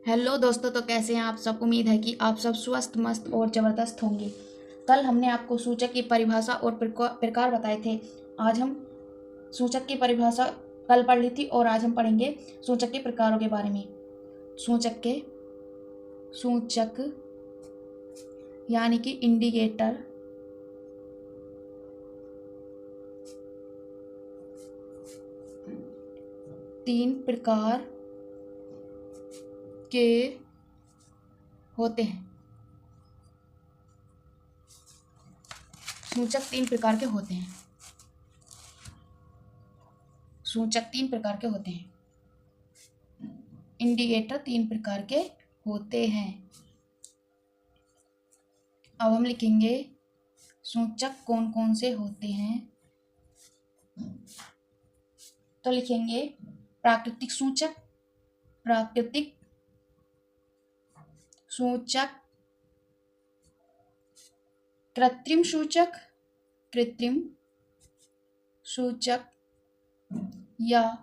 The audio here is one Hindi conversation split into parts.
हेलो दोस्तों, तो कैसे हैं आप सब। उम्मीद है कि आप सब स्वस्थ मस्त और ज़बरदस्त होंगे। कल हमने आपको सूचक की परिभाषा और प्रकार बताए थे। आज हम सूचक की परिभाषा कल पढ़ ली थी और आज हम पढ़ेंगे सूचक के प्रकारों के बारे में। सूचक यानी कि इंडिकेटर तीन प्रकार के होते हैं। सूचक तीन प्रकार के होते हैं। इंडिकेटर तीन प्रकार के होते हैं। अब हम लिखेंगे सूचक कौन कौन से होते हैं। तो लिखेंगे प्राकृतिक सूचक, कृत्रिम सूचक या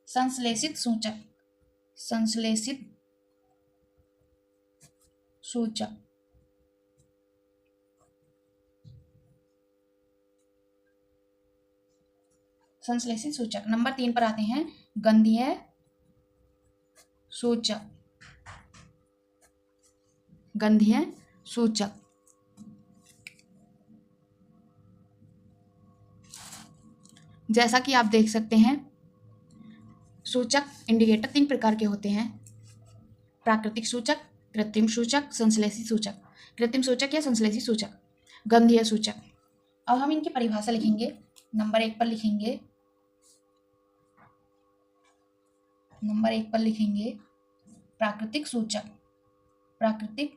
संश्लेषित सूचक। संश्लेषित सूचक। नंबर 3 पर आते हैं गंधीय सूचक। जैसा कि आप देख सकते हैं, सूचक इंडिकेटर तीन प्रकार के होते हैं। प्राकृतिक सूचक, कृत्रिम सूचक, संश्लेषित सूचक। कृत्रिम सूचक या संश्लेषित सूचक, गंधीय सूचक। अब हम इनकी परिभाषा लिखेंगे। नंबर 1 पर लिखेंगे प्राकृतिक सूचक। प्राकृतिक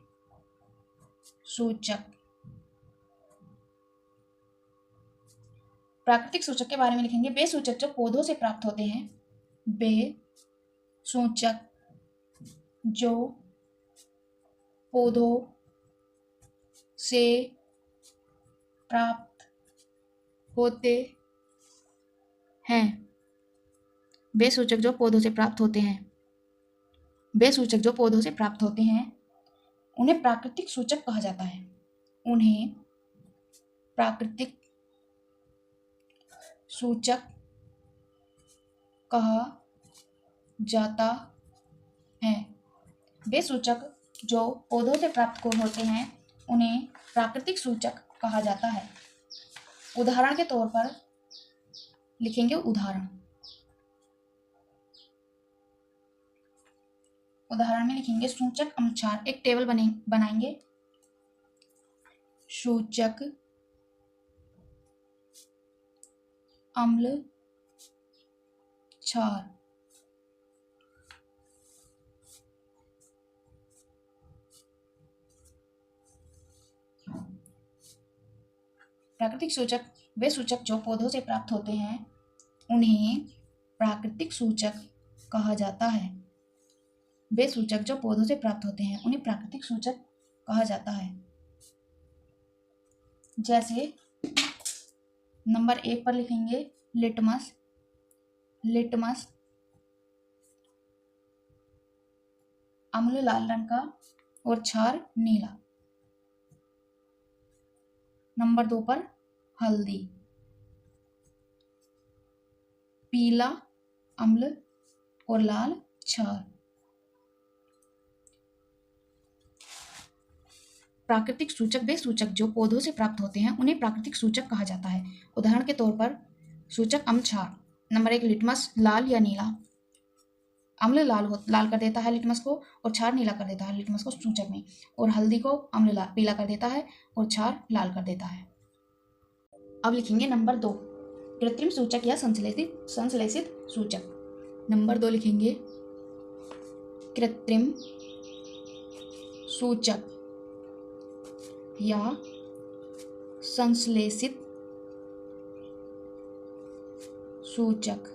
सूचक के बारे में लिखेंगे वे सूचक जो पौधों से प्राप्त होते हैं। वे सूचक जो पौधों से प्राप्त होते हैं। वे सूचक जो पौधों से प्राप्त होते हैं उन्हें प्राकृतिक सूचक कहा जाता है। वे सूचक जो पौधों से प्राप्त होते हैं उन्हें प्राकृतिक सूचक कहा जाता है। उदाहरण के तौर पर लिखेंगे उदाहरण में लिखेंगे सूचक अम्लक्षार। एक टेबल बनाएंगे। सूचक अम्लक्षार। प्राकृतिक सूचक वे सूचक जो पौधों से प्राप्त होते हैं उन्हें प्राकृतिक सूचक कहा जाता है। वे सूचक जो पौधों से प्राप्त होते हैं उन्हें प्राकृतिक सूचक कहा जाता है। जैसे नंबर 1 पर लिखेंगे लिटमस। अम्ल लाल रंग का और क्षार नीला। नंबर 2 पर हल्दी, पीला अम्ल और लाल क्षार। प्राकृतिक सूचक वे सूचक जो पौधों से प्राप्त होते हैं उन्हें प्राकृतिक सूचक कहा जाता है। उदाहरण के तौर पर सूचक अम्लक्षार। नंबर 1 लिटमस लाल या नीला। अम्ल लाल कर देता है लिटमस को और क्षार नीला कर देता है लिटमस को सूचक में, और हल्दी को अम्ल पीला कर देता है और क्षार लाल कर देता है। अब लिखेंगे नंबर 2 कृत्रिम सूचक या संश्लेषित सूचक। नंबर 2 लिखेंगे कृत्रिम सूचक या संश्लेषित सूचक।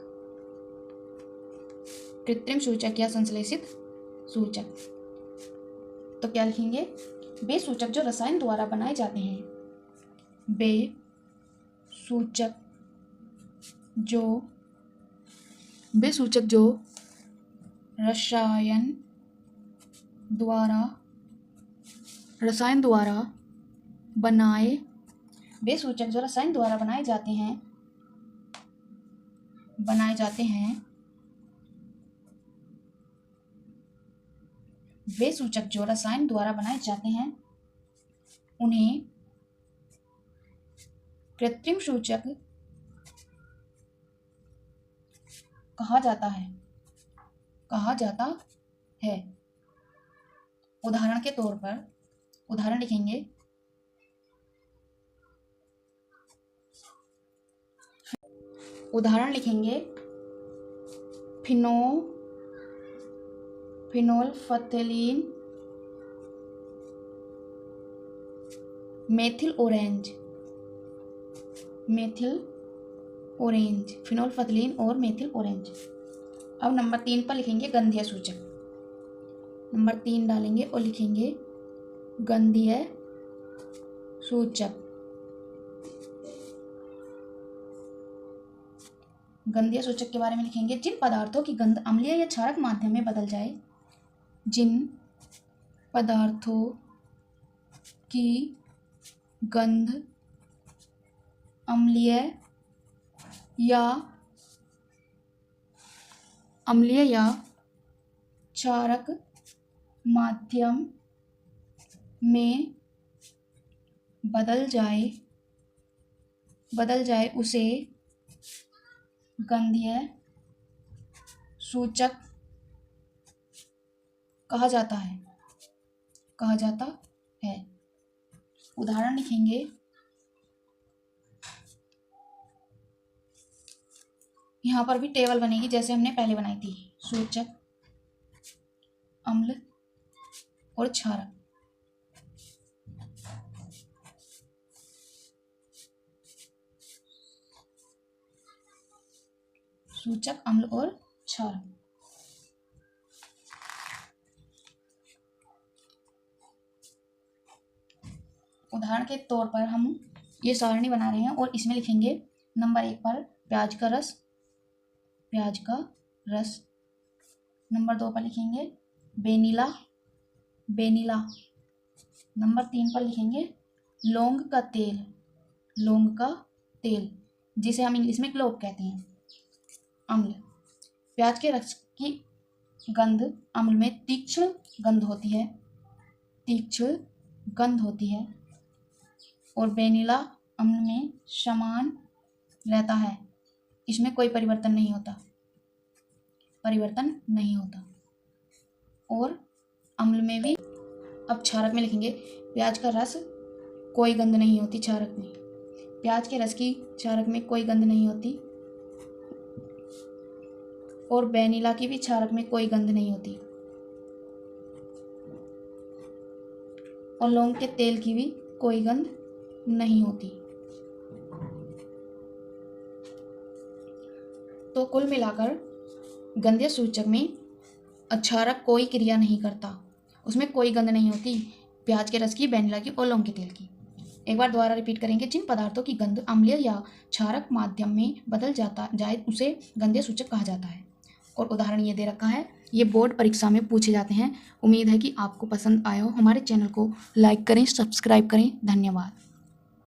कृत्रिम सूचक या संश्लेषित सूचक। तो क्या लिखेंगे? वे सूचक जो रसायन द्वारा बनाए जाते हैं। वे सूचक जो रसायन द्वारा बनाए वे सूचक जो रसायन द्वारा बनाए जाते हैं वे सूचक जो रसायन द्वारा बनाए जाते हैं उन्हें कृत्रिम सूचक कहा जाता है। उदाहरण के तौर पर उदाहरण लिखेंगे फिनोल्फथलीन, मेथिल ऑरेंज, फिनोल्फथलीन और मेथिल ऑरेंज। अब नंबर 3 पर लिखेंगे गंधीय सूचक। नंबर 3 डालेंगे और लिखेंगे गंधीय सूचक। गंधीय सूचक के बारे में लिखेंगे जिन पदार्थों की गंध अम्लीय या क्षारक माध्यम में बदल जाए। जिन पदार्थों की गंध अम्लीय या क्षारक माध्यम में बदल जाए उसे गंधीय सूचक कहा जाता है। उदाहरण लिखेंगे यहाँ पर भी टेबल बनेगी जैसे हमने पहले बनाई थी। सूचक अम्ल और क्षारक। सूचक अम्ल और क्षारक। उदाहरण के तौर पर हम ये सारणी बना रहे हैं और इसमें लिखेंगे नंबर 1 पर प्याज का रस। नंबर 2 पर लिखेंगे वेनिला। नंबर 3 पर लिखेंगे लौंग का तेल, जिसे हम इंग्लिश में क्लोव कहते हैं, अम्ल। प्याज के रस की गंध अम्ल में तीक्ष्ण गंध होती है और वेनिला अम्ल में समान रहता है, इसमें कोई परिवर्तन नहीं होता। और अम्ल में भी। अब क्षारक में लिखेंगे प्याज का रस कोई गंध नहीं होती क्षारक में। प्याज के रस की क्षारक में कोई गंध नहीं होती और वेनिला की भी क्षारक में कोई गंध नहीं होती और लौंग के तेल की भी कोई गंध नहीं होती। तो कुल मिलाकर गंधीय सूचक में क्षारक कोई क्रिया नहीं करता, उसमें कोई गंध नहीं होती प्याज के रस की, वेनिला की और लौंग के तेल की। एक बार दोबारा रिपीट करेंगे। जिन पदार्थों की गंध अम्लीय या क्षारक माध्यम में बदल जाए उसे गंधीय सूचक कहा जाता है। और उदाहरण ये दे रखा है, ये बोर्ड परीक्षा में पूछे जाते हैं। उम्मीद है कि आपको पसंद आया हो। हमारे चैनल को लाइक करें, सब्सक्राइब करें। धन्यवाद।